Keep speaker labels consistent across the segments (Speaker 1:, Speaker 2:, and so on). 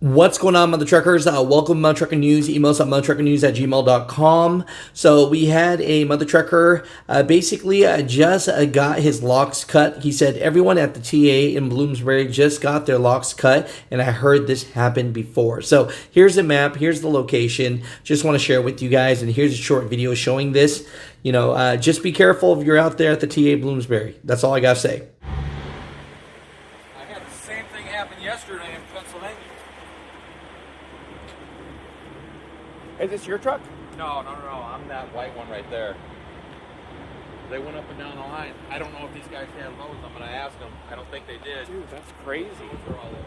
Speaker 1: What's going on, Mutha Truckers? Welcome to Mutha Trucker News. Email us at muthatruckernews@gmail.com. So we had a Mutha Trucker basically just got his locks cut. He said everyone at the TA in Bloomsbury just got their locks cut, and I heard this happen before. So here's the map. Here's the location. Just want to share it with you guys, and here's a short video showing this. Just be careful if you're out there at the TA Bloomsbury. That's all I got to say.
Speaker 2: I had the same thing happen yesterday in Pennsylvania.
Speaker 3: Is this your truck?
Speaker 2: No. I'm that white one right there. They went up and down the line. I don't know if these guys had loads. I'm going to ask them. I don't think they did.
Speaker 3: Dude, that's crazy.
Speaker 2: They're all over.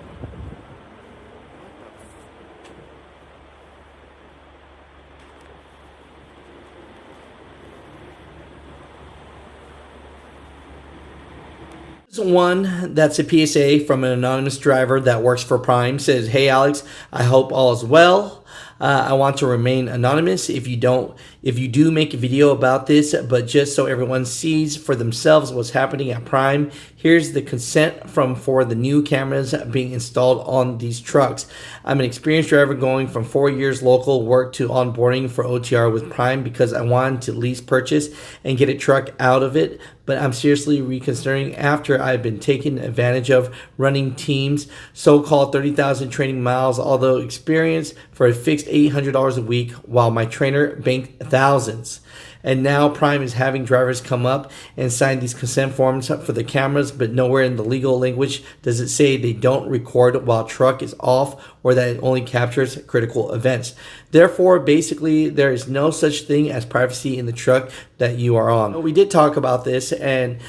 Speaker 1: One that's a PSA from an anonymous driver that works for Prime. Says, "Hey Alex, I hope all is well. I want to remain anonymous if you do make a video about this, but just so everyone sees for themselves what's happening at Prime, here's the consent for the new cameras being installed on these trucks. I'm an experienced driver going from 4 years local work to onboarding for OTR with Prime because I wanted to lease purchase and get a truck out of it, but I'm seriously reconsidering after I've been taken advantage of running teams, so-called 30,000 training miles, although experience for a fixed $800 a week while my trainer banked thousands. And now Prime is having drivers come up and sign these consent forms for the cameras, but nowhere in the legal language does it say they don't record while truck is off or that it only captures critical events. Therefore, basically, there is no such thing as privacy in the truck that you are on." We did talk about this, and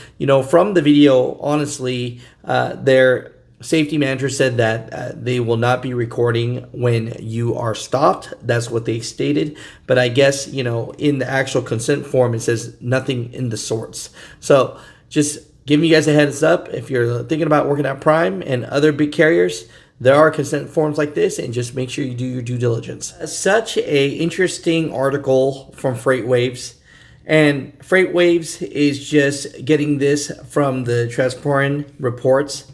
Speaker 1: from the video, honestly, their safety manager said that they will not be recording when you are stopped. That's what they stated. But I guess, in the actual consent form, it says nothing in the sorts. So just giving you guys a heads up, if you're thinking about working at Prime and other big carriers, there are consent forms like this, and just make sure you do your due diligence. Such a interesting article from FreightWaves. And FreightWaves is just getting this from the Transporin reports.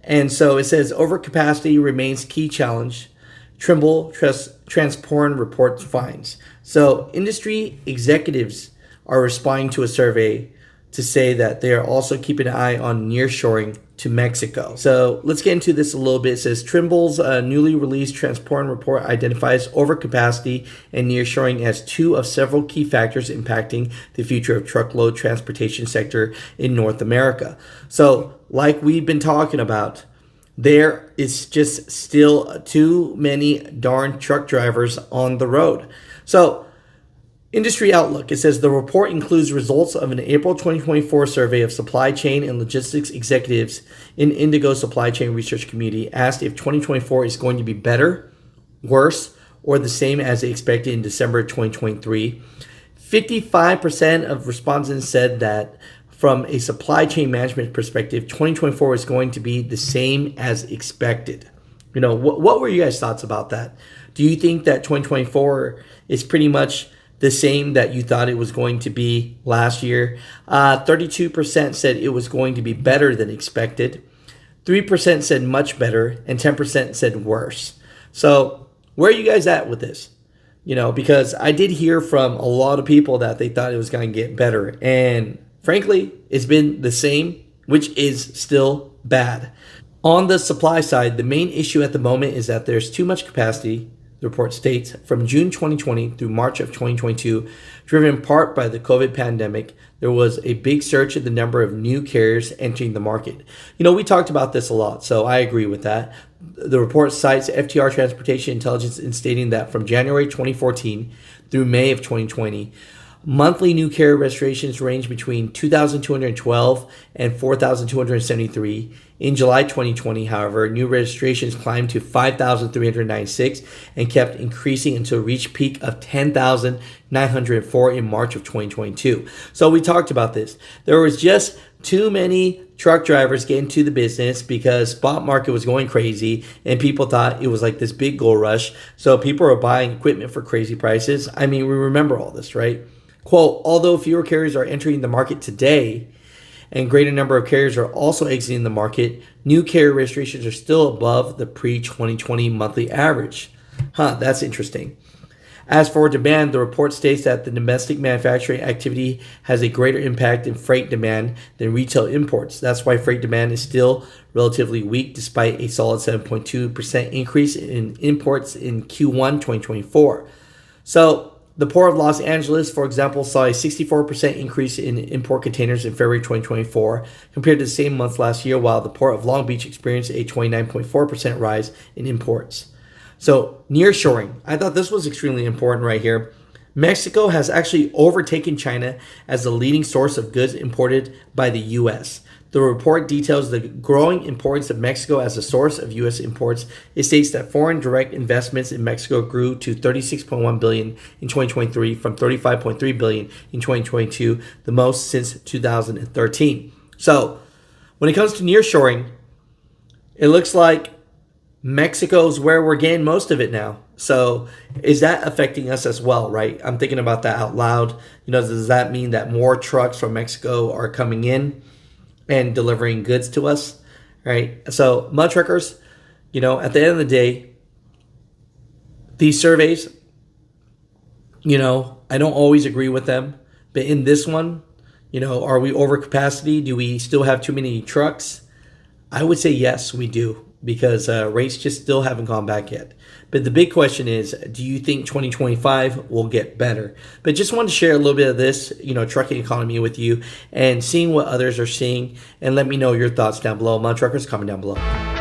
Speaker 1: And so it says, overcapacity remains key challenge. Trimble Transporin reports finds. So industry executives are responding to a survey to say that they are also keeping an eye on nearshoring to Mexico. So let's get into this a little bit. It says Trimble's newly released Transporin report identifies overcapacity and nearshoring as two of several key factors impacting the future of truckload transportation sector in North America. So like we've been talking about, there is just still too many darn truck drivers on the road. So industry outlook, it says the report includes results of an April 2024 survey of supply chain and logistics executives in Indigo supply chain research community asked if 2024 is going to be better, worse, or the same as they expected in December 2023. 55% of respondents said that from a supply chain management perspective, 2024 is going to be the same as expected. What were you guys' thoughts about that? Do you think that 2024 is pretty much the same that you thought it was going to be last year? 32% said it was going to be better than expected. 3% said much better, and 10% said worse. So where are you guys at with this? Because I did hear from a lot of people that they thought it was going to get better. And frankly, it's been the same, which is still bad. On the supply side, the main issue at the moment is that there's too much capacity. The report states from June 2020 through March of 2022, driven in part by the COVID pandemic, there was a big surge in the number of new carriers entering the market. We talked about this a lot, so I agree with that. The report cites FTR Transportation Intelligence in stating that from January 2014 through May of 2020, monthly new carrier registrations range between 2,212 and 4,273. In July 2020, however, new registrations climbed to 5,396 and kept increasing until reach peak of 10,904 in March of 2022. So we talked about this. There was just too many truck drivers getting to the business because spot market was going crazy and people thought it was like this big gold rush. So people are buying equipment for crazy prices. We remember all this, right? Quote, although fewer carriers are entering the market today, and greater number of carriers are also exiting the market, new carrier registrations are still above the pre-2020 monthly average. That's interesting. As for demand, the report states that the domestic manufacturing activity has a greater impact in freight demand than retail imports. That's why freight demand is still relatively weak despite a solid 7.2% increase in imports in Q1 2024. So the Port of Los Angeles, for example, saw a 64% increase in import containers in February 2024 compared to the same month last year, while the Port of Long Beach experienced a 29.4% rise in imports. So nearshoring, I thought this was extremely important right here. Mexico has actually overtaken China as the leading source of goods imported by the U.S. The report details the growing importance of Mexico as a source of U.S. imports. It states that foreign direct investments in Mexico grew to $36.1 billion in 2023 from $35.3 billion in 2022, the most since 2013. So when it comes to nearshoring, it looks like Mexico's where we're getting most of it now. So is that affecting us as well, right? I'm thinking about that out loud. Does that mean that more trucks from Mexico are coming in and delivering goods to us, right? So Mutha Truckers, at the end of the day, these surveys, I don't always agree with them. But in this one, are we over capacity? Do we still have too many trucks? I would say yes, we do, because rates just still haven't gone back yet. But the big question is, do you think 2025 will get better? But just wanted to share a little bit of this, trucking economy with you and seeing what others are seeing. And let me know your thoughts down below. Mutha Truckers, comment down below.